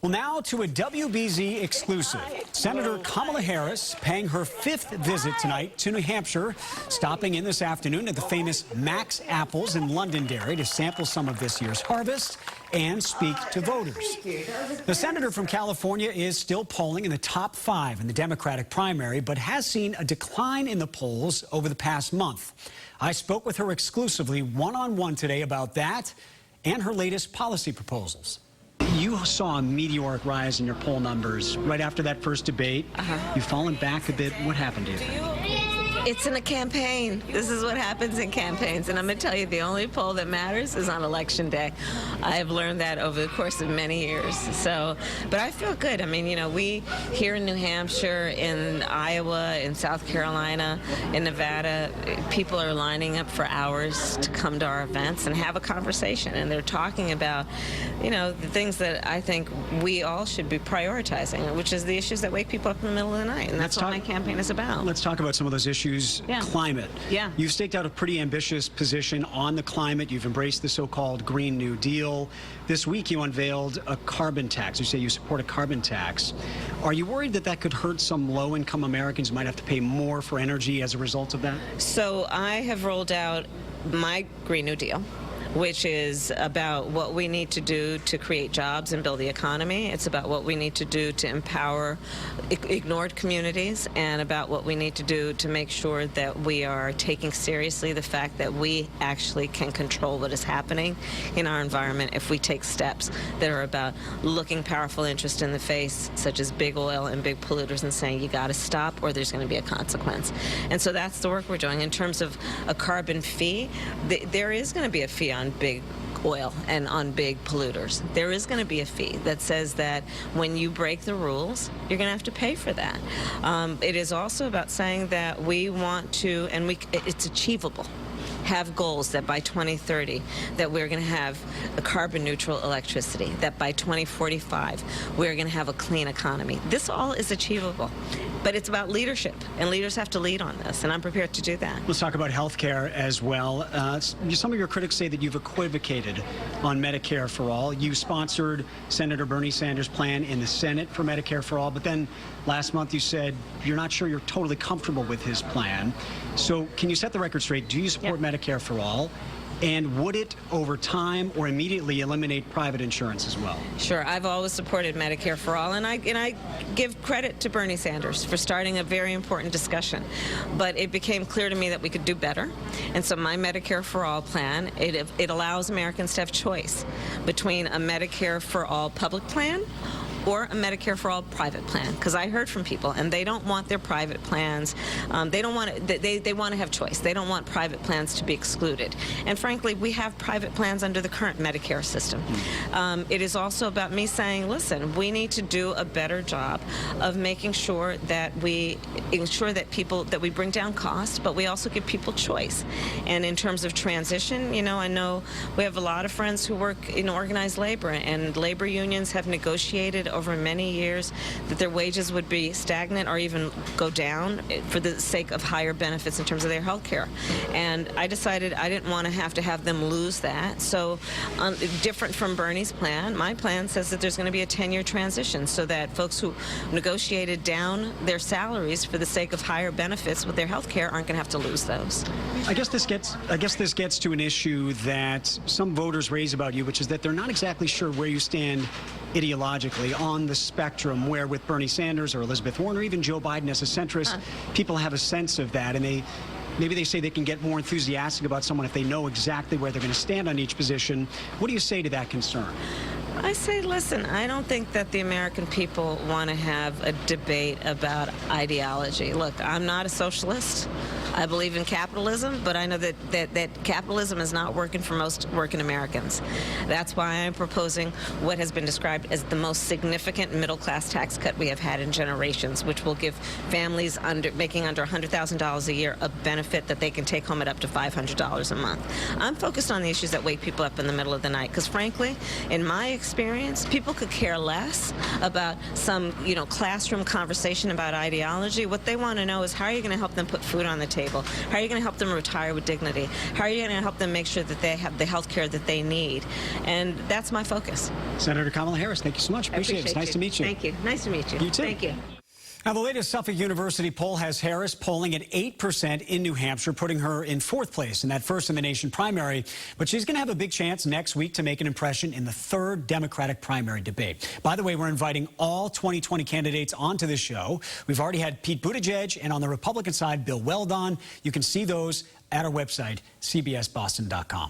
Well, now to a WBZ exclusive. Senator Kamala Harris paying her 5th visit tonight to New Hampshire, stopping in this afternoon at the famous Max Apples in Londonderry to sample some of this year's harvest and speak to voters. The senator from California is still polling in the top 5 in the Democratic primary, but has seen a decline in the polls over the past month. I spoke with her exclusively one-on-one today about that and her latest policy proposals. You saw a meteoric rise in your poll numbers right after that first debate. You've fallen back a bit. What happened to you? It's in a campaign. This is what happens in campaigns. And I'm going to tell you, the only poll that matters is on Election Day. I have learned that over the course of many years. But I feel good. I mean, you know, we here in New Hampshire, in Iowa, in South Carolina, in Nevada, people are lining up for hours to come to our events and have a conversation. And they're talking about, you know, the things that I think we all should be prioritizing, which is the issues that wake people up in the middle of the night. And that's what my campaign is about. Let's talk about some of those issues. Climate. Yeah. You've staked out a pretty ambitious position on the climate. You've embraced the so-called Green New Deal. This week you unveiled a carbon tax. You say you support a carbon tax. Are you worried that that could hurt some low-income Americans who might have to pay more for energy as a result of that? So I have rolled out my Green New Deal, which is about what we need to do to create jobs and build the economy. It's about what we need to do to empower ignored communities, and about what we need to do to make sure that we are taking seriously the fact that we actually can control what is happening in our environment if we take steps that are about looking powerful interest in the face, such as big oil and big polluters, and saying you got to stop or there's going to be a consequence. And so that's the work we're doing. In terms of a carbon fee, there is going to be a fee on big oil and on big polluters. There is going to be a fee that says that when you break the rules, you're going to have to pay for that. It is also about saying that we want to, and it's achievable, have goals that by 2030 that we're going to have a carbon neutral electricity, that by 2045 we're going to have a clean economy. This all is achievable, but it's about leadership, and leaders have to lead on this, and I'm prepared to do that. Let's talk about health care as well. Some of your critics say that you've equivocated on Medicare for All. You sponsored Senator Bernie Sanders' plan in the Senate for Medicare for All, but then last month you said you're not sure you're totally comfortable with his plan. So can you set the record straight? Do you support Medicare for All? And would it, over time or immediately, eliminate private insurance as well? Sure. I've always supported Medicare for All, and I give credit to Bernie Sanders for starting a very important discussion. But it became clear to me that we could do better. And so my Medicare for All plan, it allows Americans to have choice between a Medicare for All public plan or a Medicare for All private plan, because I heard from people, and they don't want their private plans. They don't want they want to have choice. They don't want private plans to be excluded. And frankly, we have private plans under the current Medicare system. It is also about me saying, listen, we need to do a better job of making sure that we ensure that we bring down costs, but we also give people choice. And in terms of transition, you know, I know we have a lot of friends who work in organized labor, and labor unions have negotiated over many years that their wages would be stagnant or even go down for the sake of higher benefits in terms of their health care. And I decided I didn't want to have them lose that. So different from Bernie's plan, my plan says that there's going to be a 10-year transition so that folks who negotiated down their salaries for the sake of higher benefits with their health care aren't going to have to lose those. I guess this gets to an issue that some voters raise about you, which is that they're not exactly sure where you stand ideologically on the spectrum, where with Bernie Sanders or Elizabeth Warren or even Joe Biden as a centrist, people have a sense of that, and maybe they say they can get more enthusiastic about someone if they know exactly where they're going to stand on each position. What do you say to that concern? I say, listen, I don't think that the American people want to have a debate about ideology. Look, I'm not a socialist. I believe in capitalism, but I know that capitalism is not working for most working Americans. That's why I'm proposing what has been described as the most significant middle-class tax cut we have had in generations, which will give families making under $100,000 a year a benefit that they can take home at up to $500 a month. I'm focused on the issues that wake people up in the middle of the night, because frankly, in my experience, people could care less about some, classroom conversation about ideology. What they want to know is, how are you going to help them put food on the table? table? How are you going to help them retire with dignity? How are you going to help them make sure that they have the health care that they need? And that's my focus. Senator Kamala Harris, thank you so much. Appreciate it. It's nice to meet you. Thank you. Nice to meet you. You too. Thank you. Now, the latest Suffolk University poll has Harris polling at 8% in New Hampshire, putting her in 4th place in that first-in-the-nation primary. But she's going to have a big chance next week to make an impression in the 3rd Democratic primary debate. By the way, we're inviting all 2020 candidates onto this show. We've already had Pete Buttigieg, and on the Republican side, Bill Weldon. You can see those at our website, cbsboston.com.